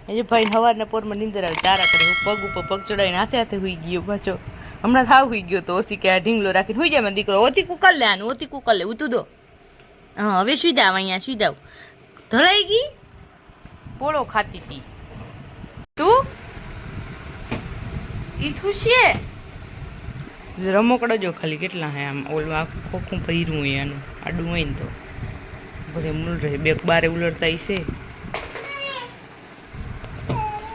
એ ભાઈ સવારના પોરમાં નીંદર આવે ચારા કરે પગ ઉપર પગ ચડાવીને હાથે હાથે હુઈ ગયો પાછો હમણાં થાવ હુઈ ગયો તો ઓછી કે આ ઢીંગલો રાખીને હુઈ જાય મને દીકરો ઓથી કુકર લે આનું ઓથી કુકર લે ઉતું દો હા હવે સુઈ જાવ અહીંયા સુઈ જાવ ધરાઈ ગઈ પોળો ખાતી હતી તું ઈ ખુશીએ રમકડો જો ખાલી કેટલા હે આમ ઓલું આખું ખોખું ભર્યું હોય આનું આડું હોય ને તો બધે મૂળ રહે બે બારે ઉલડતા છે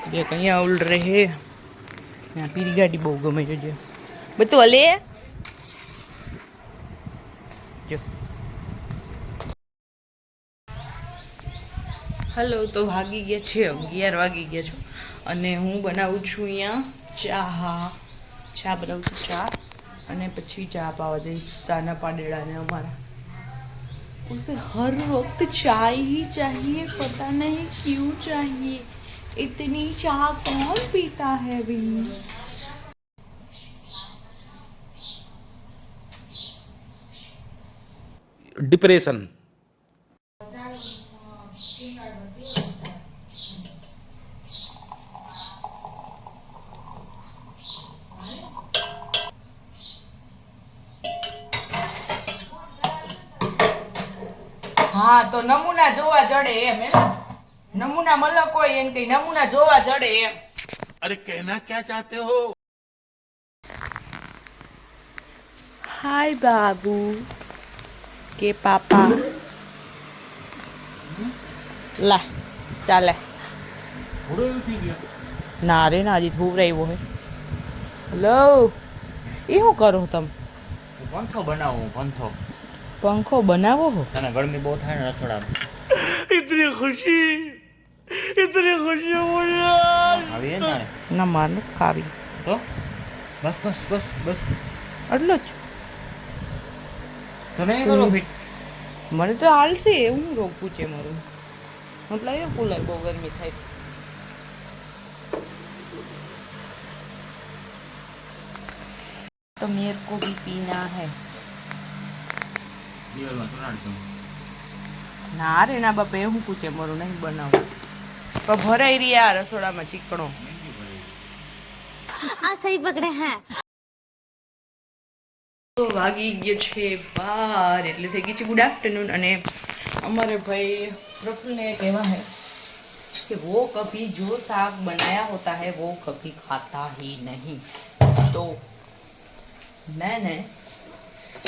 બે અહીંયા ઉલ રહે પીરી ગાડી બહુ ગમે જોજો બધું હલે જો હલો તો વાગી ગયા છે 11 વાગી ગયા છે અને હું બનાવું છું અહીંયા ચા બનાવું છું ચા અને પછી ચા પાવા જઈશ ચાના પાડેડાને અમારા उसे हर वक्त चाय ही चाहिए पता नहीं क्यों चाहिए इतनी चाय कौन पीता है भाई डिप्रेशन हाँ तो नमूना जोवा जड़े एम नमूना मलो कोई एम कई नमूना जोवा जड़े एम अरे कहना क्या चाहते हो हाय बाबू के पापा ला चाले ना रे ना जी थूब रही वो है हेलो ये हूँ करो तुम पंखो बनाओ पंखो बनावो हो तने गर्मी बहुत है ना थोड़ा इतनी खुशी मुझे આવી ને ना मानो खावी તો બસ બસ બસ બસ એટલો જ તમે કરો ફિટ મને તો હાલશે હું રોકું છે મારું મતલબ એ કુલર બહુ ગરમી થાય तो मेरे को भी पीना है દિવાલમાં સુનાડ દો ના રે ના બાપા હું પૂછે મારું નહીં બનાવું તો ભરાઈ રહ્યા રસોડામાં ચીકણો આ સહી પકડે હે તો વાગી ગયો છે 12 એટલે થઈ ગઈ છે ગુડ આફ્ટરનૂન અને અમારે ભાઈ પ્રફુલ્લને કહેવા है कि वो कभी जो साग बनाया होता है वो कभी खाता ही नहीं तो मैंने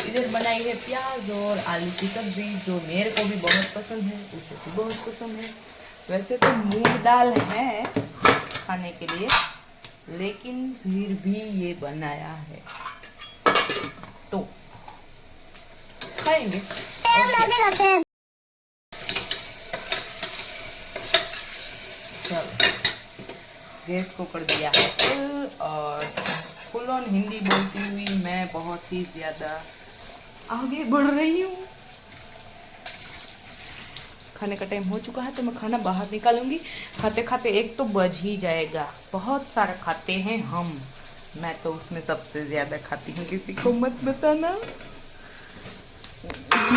इधर बनाई है प्याज और आलू की सब्जी जो मेरे को भी बहुत पसंद है उसे भी बहुत पसंद है वैसे तो मूंग दाल है खाने के लिए लेकिन फिर भी ये बनाया है तो खाएंगे चलो गैस को कर दिया है और फुल ऑन हिंदी बोलती हुई मैं बहुत ही ज़्यादा आगे बढ़ रही हूँ खाने का टाइम हो चुका है तो मैं खाना बाहर निकालूंगी खाते खाते एक तो बज ही जाएगा बहुत सारा खाते हैं हम मैं तो उसमें सबसे ज़्यादा खाती हूँ किसी को मत बताना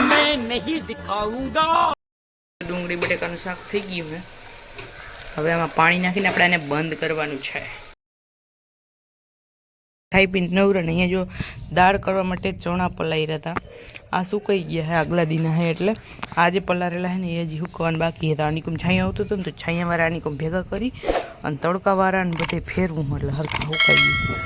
मैं नहीं दिखाऊंगा ડુંગળી બટેકાનું શાક થઈ ગયું છે હવે આમાં પાણી નાખીને આપણે આને બંધ કરવાનું છે ખાઈ પીને નવરા ને અહીંયા જો દાળ કરવા માટે ચણા પલાળ્યા હતા આ સુકાઈ ગયા હે આગલા દિના હે એટલે આજે પલાળેલા હે ને એ હજી હુકવાનું બાકી હતા આનીકુમ છાંયા આવતું હતું ને તો છાંયાવાળા આનીકુમ ભેગા કરી અને તડકાવાળાને બધે ફેરવું એટલે હરખા હુકાઈ ગયું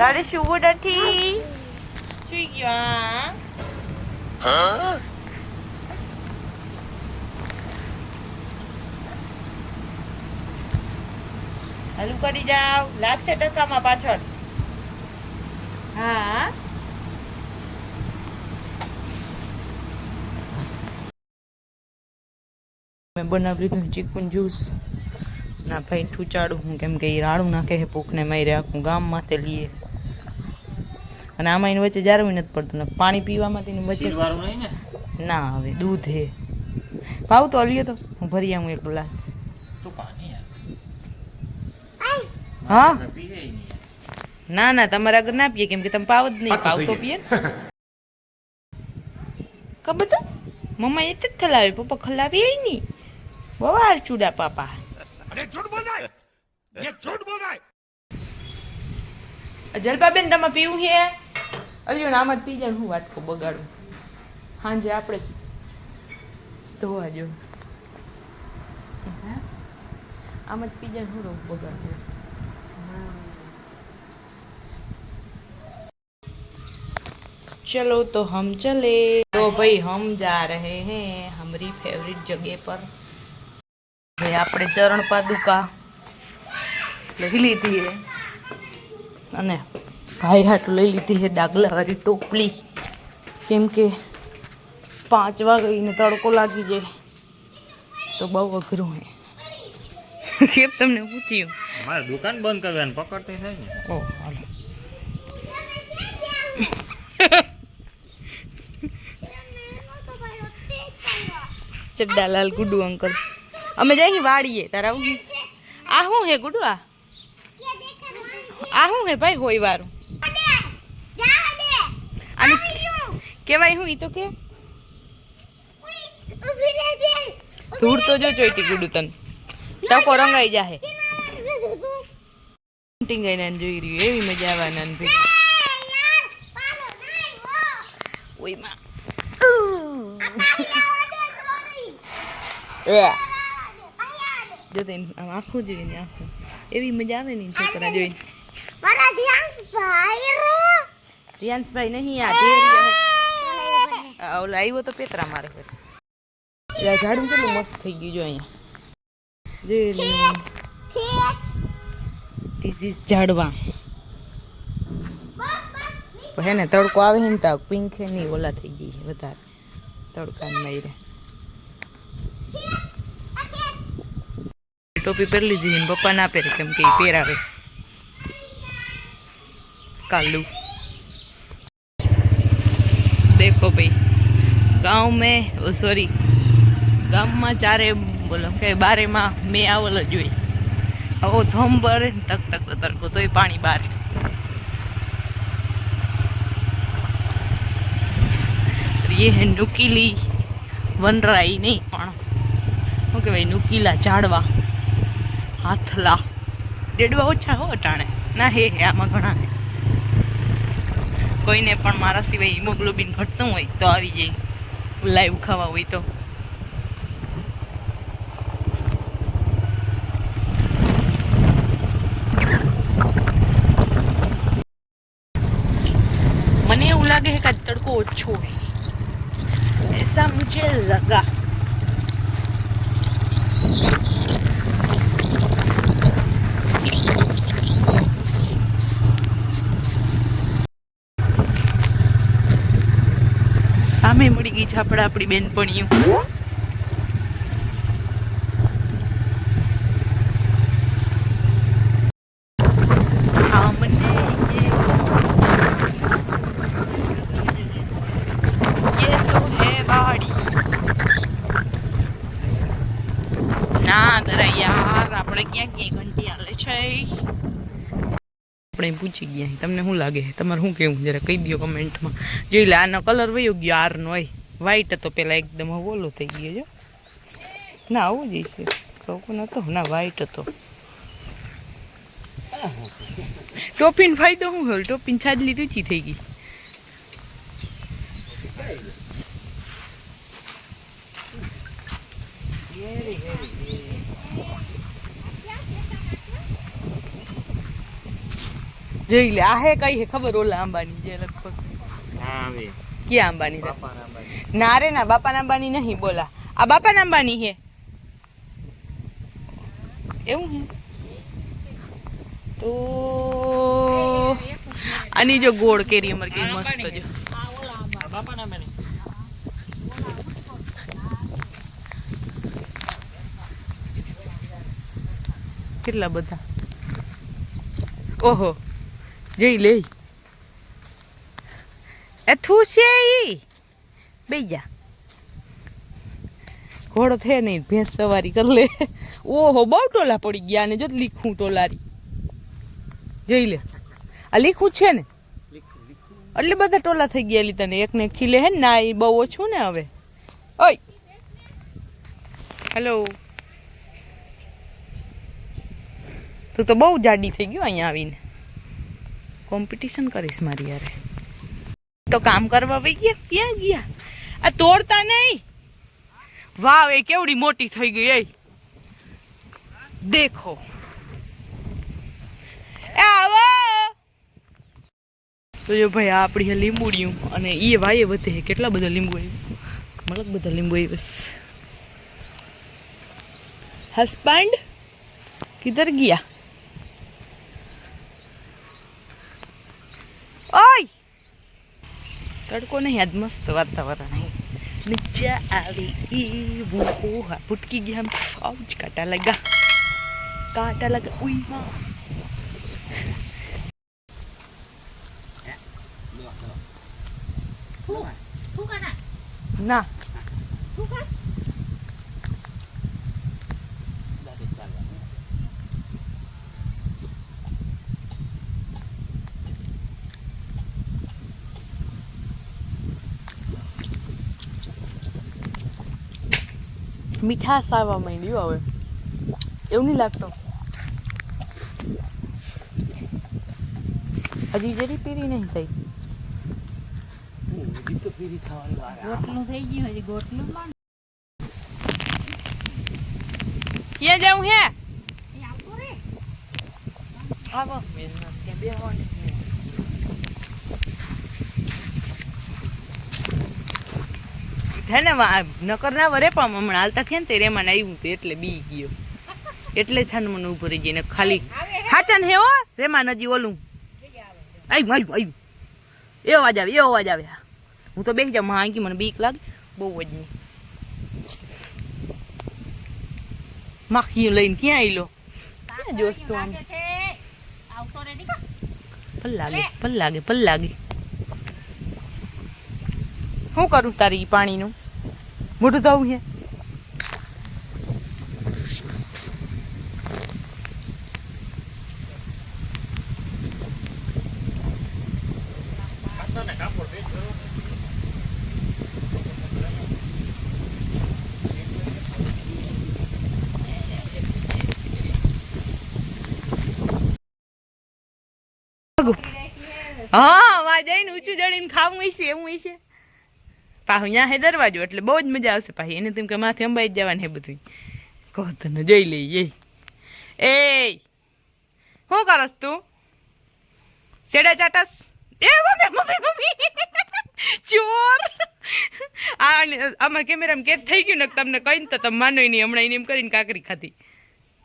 તારે શું નથી સુઈ ગયો હાલું કરી જાવ લાગશે ટકામાં પાછળ હા મેં બનાવી લીધું ચીકુન જ્યુસ ના ભાઈ ઠૂચાડું હું કેમ કે એ રાડું નાખે છે ભૂખને મારી આખું ગામ માથે લીએ અને આમાં એની વચ્ચે જારવું નથી પડતું ને પાણી પીવામાંથી વચ્ચે ના આવે દૂધ હે ભાવ તો લ્યો તો હું ભરી આવું એક ગ્લાસ. तो पानी यार हाँ पीए ही नहीं यार. ના ના તમારે આગળ ના પીએ કેમ કે તમે પાવ જ નહીં. પાવ તો પીએ ને. ખબર તો મમ્મા એ જ ખલાવે પપ્પા ખલાવે નહીં. બહુ વાર ચૂડા પાપા. अरे झूठ बोल रहा है ये झूठ बोल रहा है. જલપાબેન તમે પીવું છે? અલ્યો ને આમ જ પી જાય. હું વાટકો બગાડું સાંજે આપણે જ ધોવા જો. આમ જ પી જાય. હું રોગ બગાડું. चलो तो हम चले. तो भाई हम जा रहे हैं हमारी फेवरेट जगह पर. भाई આપણે ચરણ પાદુકા લઈ લીધી है અને ભાઈ હાટું લઈ લીધી છે ડાગલાવાળી ટોપલી. કેમ કે 5 વાગે તડકો લાગી જાય તો બહુ અઘરું હે. કેમ તમને પૂછ્યું? हमारे दुकान बंद करवाने पकड़ते थे ने. ઓહ હાલો. ચડ્ડાલાલ ગુડુ અંકલ અમે જઈ વાડીએ તારા આવું. આ શું હે ગુડુ? આ શું હે ભાઈ? હોય વારું આને કેવાય હું? ઈ તો કે ધૂળ તો જો ચોઈટી ગુડુ તને ટકો રંગાઈ જાહે. ટીંગાઈને જોઈ રહ્યું એવી મજા આવવાના ને ભાઈ. ઓય માં જો તેને આમ આખું જોઈને આખું એવી મજા આવે ને છોકરા જોઈને. રિયાંશભાઈ નહીં આ ધેરિયા ઓલો આવ્યો તો પેતરા મારે પછી. ઝાડું કેટલું મસ્ત થઈ ગયું જો અહીંયા જોઈ રહ્યું. ધીસ ઇઝ ઝાડવા. હે ને તડકો આવે ને તો પિંક હે નહીં ઓલા થઈ ગઈ છે વધારે તડકા નહીં રે. ટોપી પહેરી લીધી ને પપ્પા ના પહેરે કેમ કે પહેરાવે કાલુ. देखो भाई गांव में सॉरी ગામમાં ચારે બોલો કે બારેમાં મેં આવેલો જોઈ. આવો ધમ ભરે તક તક તરકો તોય પાણી બારે. ये है नुकीली વનરાઈ નહીં પણ શું કહેવાય નુકીલા ઝાડવા હાથલા. દેડવા ઓછા હો અટાણે ના હે આમાં ઘણા હે. કોઈને પણ મારા સિવાય હિમોગ્લોબિન ઘટતું હોય તો આવી જાય લાઈવ ખાવા હોય તો. મને એવું લાગે છે કે તડકો ઓછો હોય ऐसा मुझे लगा. સામે મળી ગઈ છે આપણે આપણી બેનપણીઓ. સામને ये तो है वाड़ी. ના દરા યાર આપણે ક્યાં ક્યાં ઘંટી હાલે છે. આપણે પૂછી ગયા તમને શું લાગે તમારે શું કેવું જરા કહી દો કમેન્ટમાં. જોઈ લે આનો કલર વયો ગયો આરનો હોય. વ્હાઈટ હતો પેલા એકદમ ઓલો થઈ ગયો જો. ના આવું જ છે કહું નતો ના વ્હાઈટ હતો. ટોપીનો ફાયદો શું હોય? ટોપીની છાજલી તૂચી થઈ ગઈ. જોઈ લે આ હે કઈ હે ખબર? ઓલા અંબાની જે લગભગ ક્યાં અંબાની? ના રે ના બાપા અંબાની નહીં બોલા. આ બાપા અંબાની હે એવું હે તો આની જો ગોળ કેરી અમારે કેવી મસ્ત જો. કેટલા બધા. ઓહો જઈ લે એ થું છે ઈ બે જા ઘોડો થે નહીં ભેંસ સવારી કરી લે. ઓહો બહુ ટોલા પડી ગયા ને જો લીખું ટોલારી જોઈ લે આ લીખું છે ને એટલે બધા ટોલા થઈ ગયા તને એકને ખીલે હે ને ના એ બહુ ઓછું ને હવે. ઓય હેલો તું તો બહુ જાડી થઈ ગયો અહીંયા આવીને કોમ્પિટિશન કરીશ મારી યારે તો કામ કરવા વઈ ગયા ક્યાં ગયા આ તોડતા નહીં. વાવ એ કેવડી મોટી થઈ ગઈ એ દેખો એ આવો તો જો ભાઈ આ આપણી લીંબુડિયું અને એ વાયે વધે કેટલા બધા લીંબુ આવ્યું મલક બધા લીંબુ આવી બસ. હસબન્ડ કિધર ગયા ઓય તડકો નહીં આજ મસ્ત વાતાવરણ હે નીચે આવી એવું ઓહા ફૂટકી ગયા આવું જ કાંટા લગા ઉઈ માં ના મીઠાશ આવવા માંડ્યું હવે એવું નહીં લાગતું હજી જરી પીરી નહીં થઈ ગોટલું થઈ ગયું હજી ગોટલું ક્યાં જાઉં હે આવતો રે આવો મેં કે બે હોને હે ને નકર ના વરે પણ હમણાં હાલતા થયા ને તે રેમાન આવ્યું હતું એટલે બી ગયો એટલે છાન મને ઉભો રહી ગઈ ને ખાલી હાચન હે હો રેમાન હજી ઓલું આવ્યું એવો અવાજ આવે હું તો બેસી જાઉં માં આંકી મને બીક લાગે બહુ જ નહીં માખી લઈને ક્યાં આવી લો ક્યાં જોશ તો આમ આવતો રે દીકા પલ લાગે શું કરું તારી પાણીનું મોઢું ધોવું છે હા વા જઈને ઊંચું જડીને ખાવું હશે એવું હશે પાછું અહીંયા હે દરવાજો એટલે બહુ જ મજા આવશે પાછી એને તેમ કે માથે અંબાઈ જ જવાનું હે બધું કહો તને જોઈ લઈએ એ શું કરસ તું સેડા ચાટસ એ મમ્મી ચોર આમાં કેમેરામાં કેદ થઈ ગયું ને તમને કહીને તો તમે માનો નહીં હમણાં એને એમ કરીને કાકરી ખાધી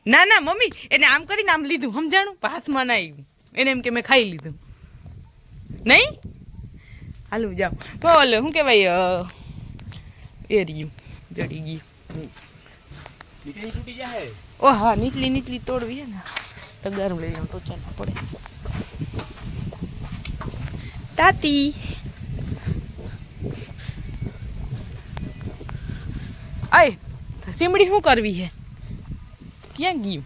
ના મમ્મી એને આમ કરીને આમ લીધું સમજાણું હાથમાં ના આવ્યું એને એમ કે મેં ખાઈ લીધું નહીં હાલું જાઓ બોલે શું કહેવાય એ રહ્યું જડી ગયું ઓ હા નીચલી તોડવી હે ને તગારું લઈ જાઉં તો ચાલવું પડે તાતી આય સીમડી શું કરવી હે ક્યાં ગયું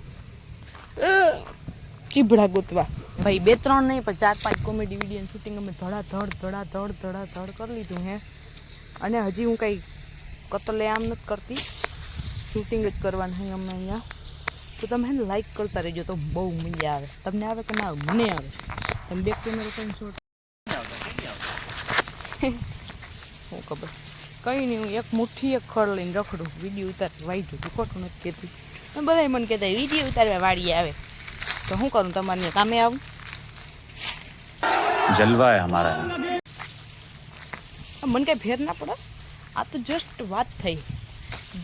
ચીભડા ગોતવા ભાઈ 2-3 નહીં પણ 4-5 કોમેડી વિડીયો શૂટિંગ અમે ધડ કરી લીધું હે અને હજી હું કંઈ કતલે આમ નથી કરતી શૂટિંગ જ કરવાનું હોય અમે અહીંયા તો તમે એને લાઈક કરતા રહેજો તો બહુ મજા આવે તમને આવે કે ના આવે મને આવે તમે બેક કેમેરો કરીને શોટ શું ખબર કંઈ નહીં હું એક મુઠ્ઠી એક ખડ લઈને રખડું વિડીયો ઉતાર વાઈજું તું ખોટું નથી કહેતી બધા મને કહેતા વિડીયો ઉતારવા વાળી આવે તો શું કરું તમારે કામે આવું જલવા હે હમારા મને કઈ ફેર ના પડે આ તો જસ્ટ વાત થઈ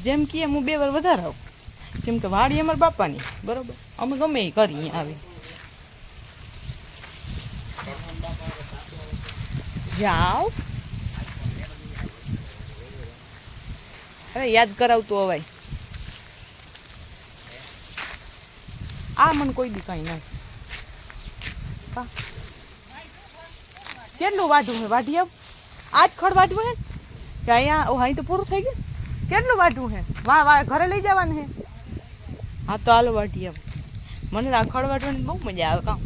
જેમ કે હું 2 વાર વધારે આવું કેમ કે વાડી અમારા બાપાની બરોબર અમે ગમે એ કરી અહીંયા આવી જાઓ હવે યાદ કરાવતું હવાય આ મને કોઈ દી કાંઈ ના કેટલું વાઢવું હે વાઢી આવ આજ ખડ વાઢવું હે કે અહીંયા અહીં તો પૂરું થઈ ગયું કેટલું વાટવું છે? વાહ ઘરે લઈ જવાનું છે? હા તો હાલો વાટી આવ. મને તો આ ખડ વાટવાની બહુ મજા આવે કામ.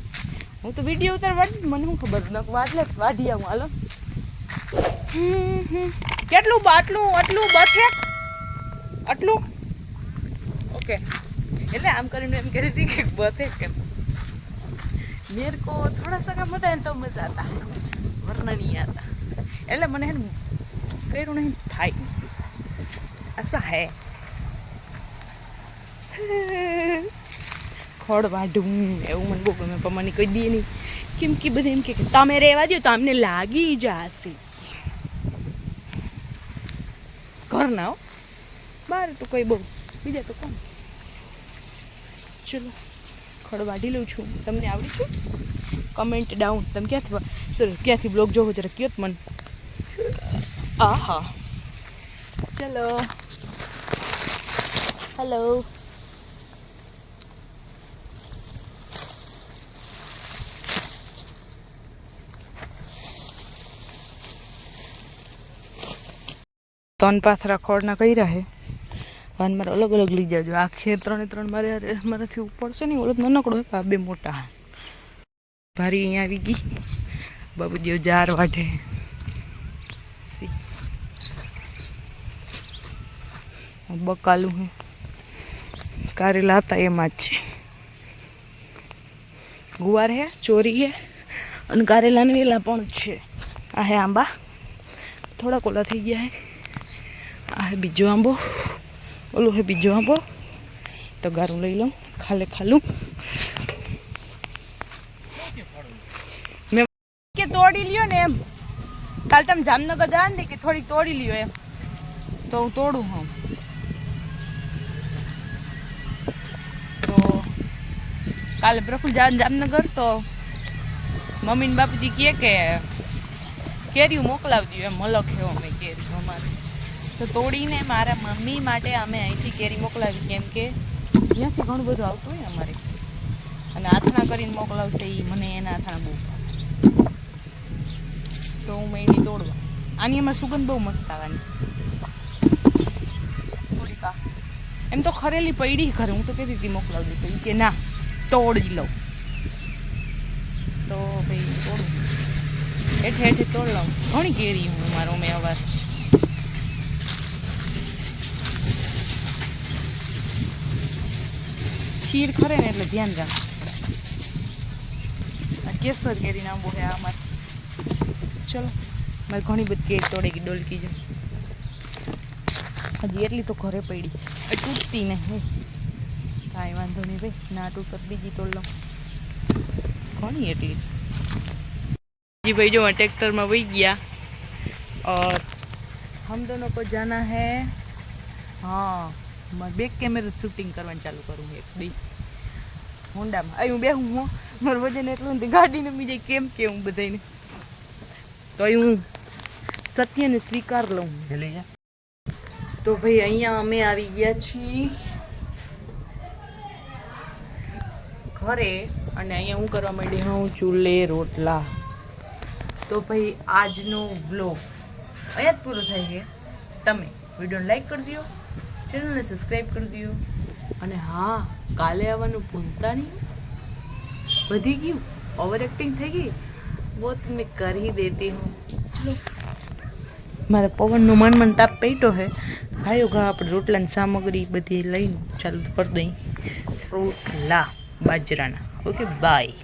હું તો વિડીયો ઉતાર વાટી મને શું ખબર ન વાટલે વાટી આવું હાલો. કેટલું આટલું બથે આટલું ઓકે. એટલે આમ કરીને એમ કરી હતી કે બથે કેમ. मेरे को थोड़ा सा काम होता है तो मजा आता है वरना नहीं आता. એટલે મને હે કર્યું નહીં થાય ऐसा है. ખોડ વાઢું એવું મને બહુ ગમે પણ મને કહી દે નહીં કેમ કે બધા એમ કે તમે રહેવા દો તો અમને લાગી જશે. ઘર ના હો બહાર તો કોઈ બહુ બીજા તો કોણ. ચલો ખડ વાઢી લઉં છું. તમને આવડી છે? કમેન્ટ ડાઉન તમે ક્યાંથી બ્લોગ જોવો જરા કયો મને. આહા ચલો હેલો. ત્રણ પાથરા ખોળના કર્યા છે. વાન મારે અલગ અલગ લઈ જાજો. આ ખેર 3 મારાથી ઉપડશે નહીં. ઓલો નાનકડો હોય આ બે મોટા. ભારી અહીંયા આવી ગઈ. બાબુજીઓ જાર વાઢે. બકાલું હે કારેલા હતા એમાં જ છે. ગુવાર હે ચોરી હે અને કારેલાને વેલા પણ છે. આ હે આંબા થોડા કોલા થઈ ગયા હે. આ હે બીજો આંબો. ઓલું હે બીજો આંબો. તો ગારું લઈ લઉં ખાલું. મેં કે તોડી લ્યો ને એમ. કાલ તમે જામનગર જા ને કે થોડીક તોડી લ્યો એમ તો હું તોડું. હું તો કાલે પ્રફુલ જામનગર તો મમ્મી ને બાપુજી કહે કે કેરીઓ મોકલાવી દો એમ. મલક છે અમે કેરી અમારે તો તોડીને મારા મમ્મી માટે અમે અહીંથી કેરી મોકલાવી કેમ કે ત્યાંથી ઘણું બધું આવતું હોય અમારે અને આથણા કરીને મોકલાવશે એ મને એના આથણા બહુ તો હું મેંડી તોડવા. આની એમાં સુગંધ બહુ મસ્ત આવવાની. થોડીક એમ તો ખરેલી પડી ઘરે. હું તો કહેતી હતી મોકલાવી દીધી કે ના તોડી લઉં તો ભાઈ તોડું હેઠે તોડ લઉં. ઘણી કેરી હું મારો મેં અવાર શીર ખરે ને એટલે ધ્યાન રાખ. આ કેસર કેરી ના આંબો હે અમારે. ચલો મારે ઘણી બધી કેરી તોડે ગઈ ડોલકી જો. હજી એટલી તો ઘરે પડી તૂટતી નહીં. કાંઈ વાંધો નહીં ભાઈ. ના તૂટત બીજી તોડ લઉં. ઘણી એટલી जी भाई जो ट्रैक्टर में वही गया और हम दोनों को जाना है. हाँ मैं बैक कैमरा शूटिंग करवाने चालू करूँ एक बीस होंडा में. અહીં હું બેહું હું મારું વજન એટલું નથી ગાડીને બીજે કેમ કેવું બધાને તો અહીં હું સત્યને સ્વીકાર લઉં. તો ભાઈ અહીંયા અમે આવી ગયા છીએ ઘરે અને અહીંયા હું કરવા માંડી હું ચૂલે રોટલા. તો ભાઈ આજનો વ્લોગ અહીંયા જ પૂરો થાય છે. તમે વિડીયોને લાઈક કરી દો, ચેનલને સબસ્ક્રાઈબ કરી દો અને હા કાલે આવવાનું ભૂલતા નહીં. વધી ગયું ઓવર એક્ટિંગ થઈ ગઈ वो तो मैं कर ही देती हूँ. चलो મારે પવનનો મન તાપ પેટો હે. ભાઈઓ ઘા આપણે રોટલાની સામગ્રી બધી લઈને ચાલુ કરી દઈ. રોટલા બાજરાના. Okay bye.